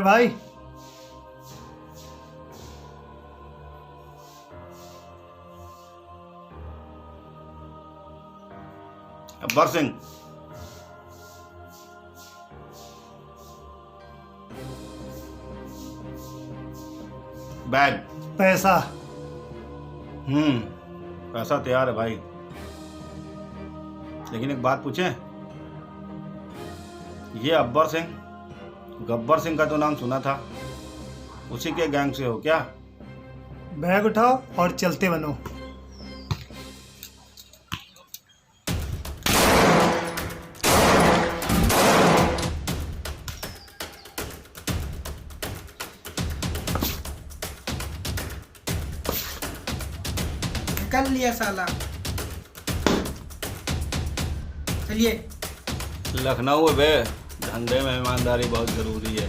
उदय भाई, अब्बर सिंह, बैग। पैसा। पैसा तैयार है भाई, लेकिन एक बात पूछें, ये अब्बर सिंह, गब्बर सिंह का तो नाम सुना था, उसी के गैंग से हो क्या? बैग उठाओ और चलते बनो। निकल लिया साला। चलिए। लखनऊ है बे, धंधे में ईमानदारी बहुत जरूरी है।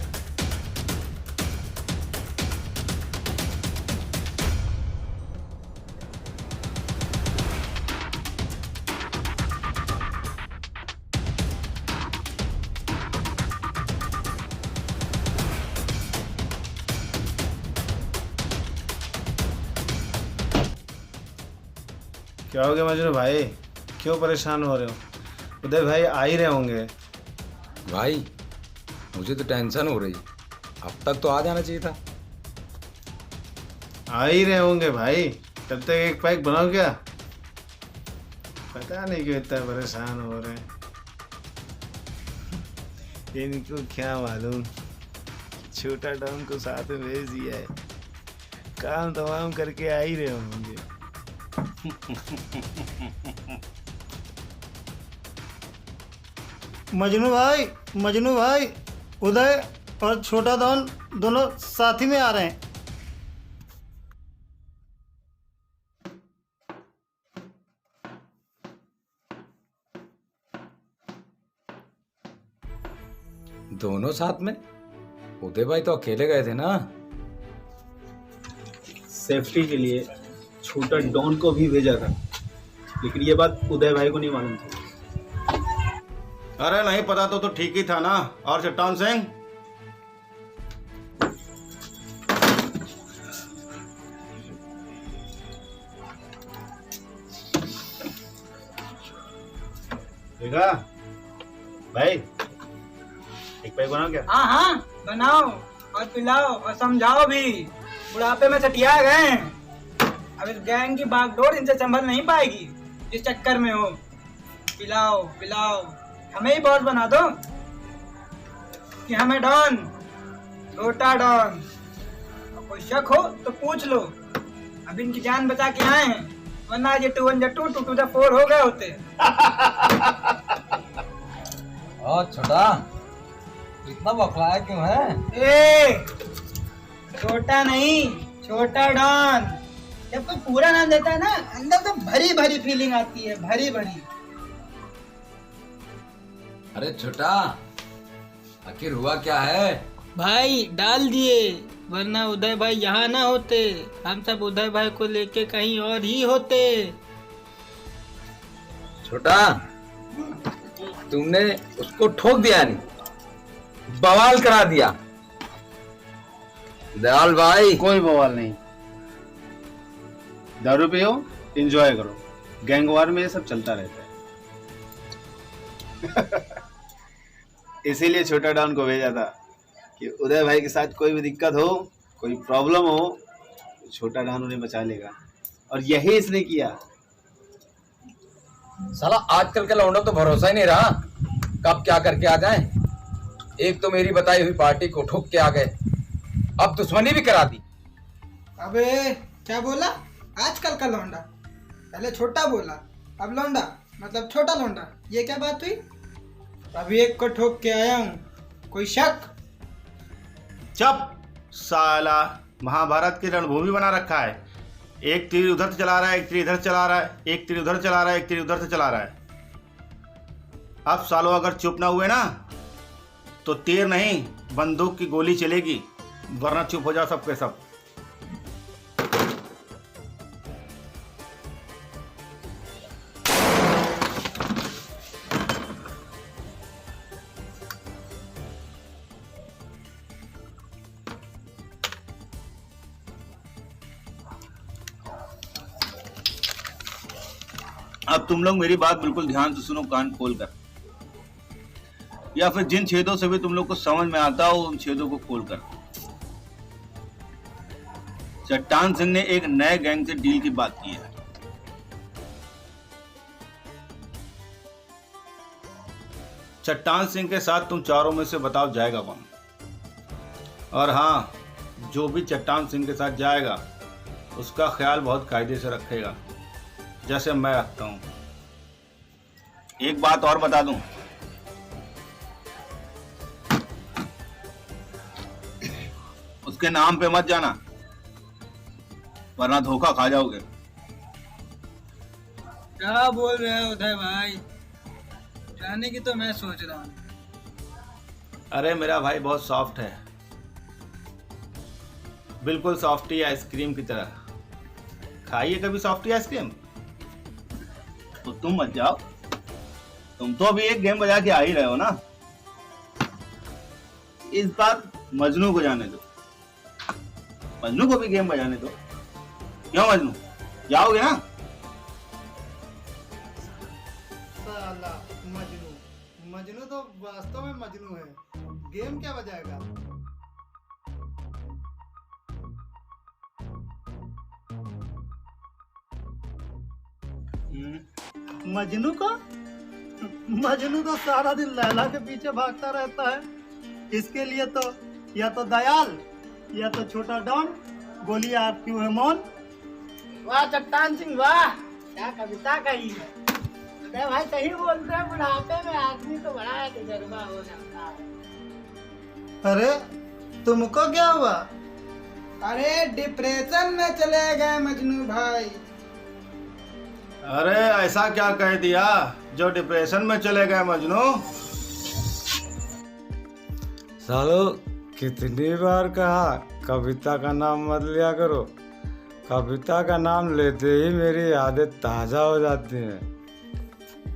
क्या हो गया मजनू भाई, क्यों परेशान हो रहे हो? उदय भाई आ ही रहे होंगे। भाई मुझे तो टेंशन हो रही, अब तक तो आ जाना चाहिए था। आ ही रहे होंगे भाई, तब तक एक पैक बनाओ क्या? पता नहीं क्यों इतना परेशान हो रहे हैं, इनको क्या मालूम, छोटा डॉन को साथ में भेज दिया है, काम तमाम करके आ ही रहे होंगे। मजनू भाई, उदय और छोटा डॉन दोनों साथ ही में आ रहे हैं। दोनों साथ में? उदय भाई तो अकेले गए थे ना। सेफ्टी के लिए छोटा डॉन को भी भेजा था, लेकिन ये बात उदय भाई को नहीं मालूम थी। अरे नहीं पता तो ठीक ही था ना। और चट्टान सिंह, देखा भाई, एक पैक बनाओ क्या? हाँ हाँ बनाओ और पिलाओ और समझाओ भी, बुढ़ापे में सटिया गए हैं। अब इस गैंग की बागडोर इनसे संभल नहीं पाएगी, इस चक्कर में हो। पिलाओ पिलाओ, हमें ही बॉस बना दो कि हमें डॉन, छोटा डॉन। और कोई शक हो तो पूछ लो, अब इनकी जान बचा के आए हैं, वरना ये 2 1 2 2 2 4 हो गए होते। और छोटा इतना बखलाया क्यों है? ए, छोटा नहीं, छोटा डॉन। जब कोई पूरा नाम देता है ना, अंदर तो भरी भरी फीलिंग आती है, भरी भरी। अरे छोटा, आखिर हुआ क्या है? भाई डाल दिए, वरना उदय भाई यहाँ ना होते, हम सब उदय भाई को लेके कहीं और ही होते। छोटा, तुमने उसको ठोक दिया, नहीं बवाल करा दिया। दयाल भाई, कोई बवाल नहीं, दारू पियो, एंजॉय करो, गैंगवार में ये सब चलता रहता है। इसीलिए छोटा डॉन को भेजा था कि उदय भाई के साथ कोई भी दिक्कत हो, कोई प्रॉब्लम हो, तो छोटा डॉन उन्हें बचा लेगा, और यही इसने किया। साला आजकल के लौंडों तो भरोसा ही नहीं रहा, कब क्या करके आ जाए। एक तो मेरी बताई हुई पार्टी को ठोक के आ गए, अब दुश्मनी भी करा दी। अबे क्या बोला? आजकल का लौंडा, पहले छोटा बोला, अब लौंडा, मतलब छोटा लौंडा। ये क्या बात हुई? अभी एक को ठोक के आया हूँ, कोई शक? चुप साला, महाभारत की रणभूमि बना रखा है। एक तीर उधर से चला रहा है, एक तीर इधर से चला रहा है, एक तीर उधर चला रहा है, एक तीर उधर से चला रहा है। अब सालों अगर चुप ना हुए ना, तो तीर नहीं बंदूक की गोली चलेगी, वरना चुप हो जाओ सबके सब। अब तुम लोग मेरी बात बिल्कुल ध्यान से सुनो, कान खोल कर, या फिर जिन छेदों से भी तुम लोग को समझ में आता हो उन छेदों को खोल कर। चट्टान सिंह ने एक नए गैंग से डील की बात की है। चट्टान सिंह के साथ तुम चारों में से बताओ जाएगा कौन? और हाँ, जो भी चट्टान सिंह के साथ जाएगा उसका ख्याल बहुत कायदे से रखेगा, जैसे मैं रखता हूँ। एक बात और बता दूं, उसके नाम पे मत जाना, वरना धोखा खा जाओगे। क्या बोल रहे हो उदय भाई? जाने की तो मैं सोच रहा हूँ। अरे मेरा भाई बहुत सॉफ्ट है, बिल्कुल सॉफ्टी आइसक्रीम की तरह। खाइए कभी सॉफ्टी आइसक्रीम। तो तुम मत जाओ, तुम तो अभी एक गेम बजा के आ ही रहे हो ना। इस बार मजनू को जाने दो, मजनू को भी गेम बजाने दो। क्यों मजनू, जाओगे ना? साला मजनू, मजनू तो वास्तव में मजनू है, गेम क्या बजाएगा? मजनू को? मजनू तो सारा दिन लैला के पीछे भागता रहता है। इसके लिए तो या तो दयाल या तो छोटा डॉन। बोलिए आप क्यों है मौन? वाह चट्टान सिंह वाह, क्या कविता कही है। अरे भाई सही बोलते हैं, बुढ़ापे में आदमी को बड़ा तजुर्बा हो जाता है। अरे तुमको क्या हुआ? अरे डिप्रेशन में चले गए मजनू भाई। अरे ऐसा क्या कह दिया जो डिप्रेशन में चले गए मजनू? सालो कितनी बार कहा कविता का नाम मत लिया करो। कविता का नाम लेते ही मेरी यादें ताजा हो जाती हैं।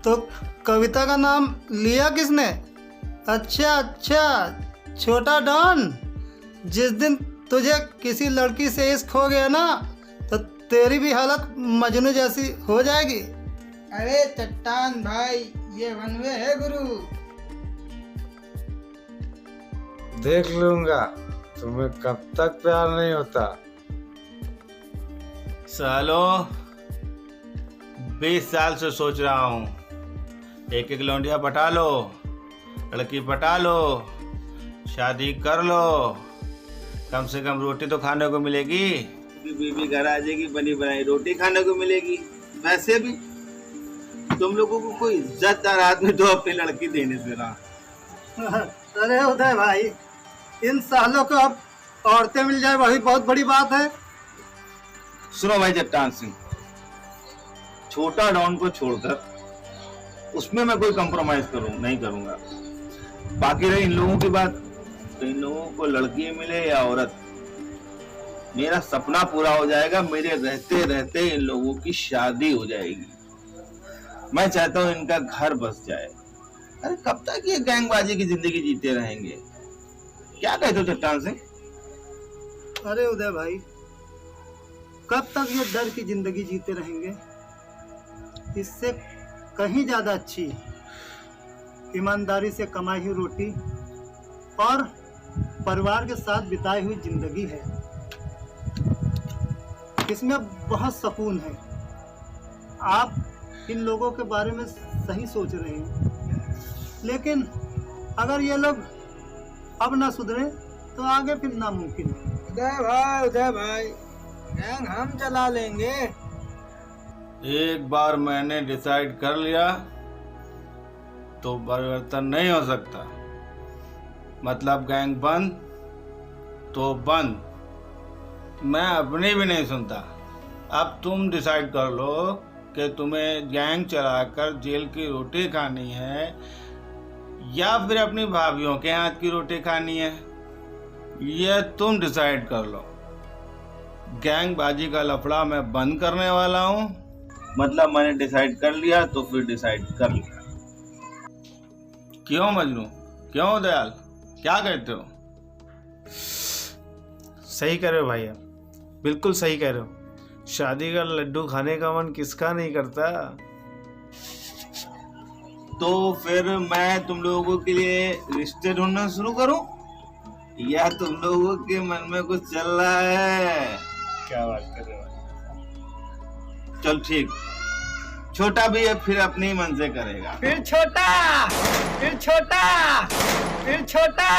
तो कविता का नाम लिया किसने? अच्छा अच्छा, छोटा डॉन। जिस दिन तुझे किसी लड़की से इश्क हो गया ना, तो तेरी भी हालत मजनू जैसी हो जाएगी। अरे चट्टान भाई, ये वन वे है गुरु। देख लूंगा तुम्हें कब तक प्यार नहीं होता। सालो 20 साल से सोच रहा हूँ, एक एक लौंडिया पटा लो, लड़की पटा लो, शादी कर लो, कम से कम रोटी तो खाने को मिलेगी। बीबी घर आ जाएगी, बनी बनाई रोटी खाने को मिलेगी। वैसे भी तुम लोगों को कोई इज्जतदार आदमी तो अपनी लड़की देने से रहा। अरे उदय भाई, इन सालों को अब औरतें मिल जाए वही बहुत बड़ी बात है। सुनो भाई चट्टान सिंह, छोटा डॉन को छोड़कर उसमें मैं कोई कंप्रोमाइज नहीं करूंगा। बाकी रही इन लोगों की बात, तो इन लोगों को लड़की मिले या औरत, मेरा सपना पूरा हो जाएगा। मेरे रहते रहते इन लोगों की शादी हो जाएगी। मैं चाहता हूँ इनका घर बस जाए। अरे कब तक ये गैंगबाजी की जिंदगी जीते रहेंगे? क्या कहते हो चट्टान सिंह? अरे उदय भाई, कब तक ये डर की जिंदगी जीते रहेंगे? इससे कहीं ज्यादा अच्छी ईमानदारी से कमाई हुई रोटी और परिवार के साथ बिताई हुई जिंदगी है। इसमें बहुत सुकून है। आप इन लोगों के बारे में सही सोच रहे हैं, लेकिन अगर ये लोग अब ना सुधरे तो आगे फिर नामुमकिन है। उदय भाई, गैंग हम चला लेंगे। एक बार मैंने डिसाइड कर लिया तो परिवर्तन नहीं हो सकता। मतलब गैंग बंद तो बंद, मैं अपनी भी नहीं सुनता। अब तुम डिसाइड कर लो कि तुम्हें गैंग चलाकर जेल की रोटी खानी है या फिर अपनी भाभीयों के हाथ की रोटी खानी है। ये तुम डिसाइड कर लो। गैंगबाजी का लफड़ा मैं बंद करने वाला हूँ। मतलब मैंने डिसाइड कर लिया तो फिर डिसाइड कर लिया। क्यों मजनू, क्यों दयाल, क्या कहते हो? सही कह रहे हो भैया, बिल्कुल सही कह रहे हो। शादी का लड्डू खाने का मन किसका नहीं करता। तो फिर मैं तुम लोगों के लिए रिश्ते ढूंढना शुरू करूं, या तुम लोगों के मन में कुछ चल रहा है? क्या बात कर रहे हो? चल ठीक, छोटा भी है फिर अपने ही मन से करेगा। फिर छोटा, फिर छोटा, फिर छोटा।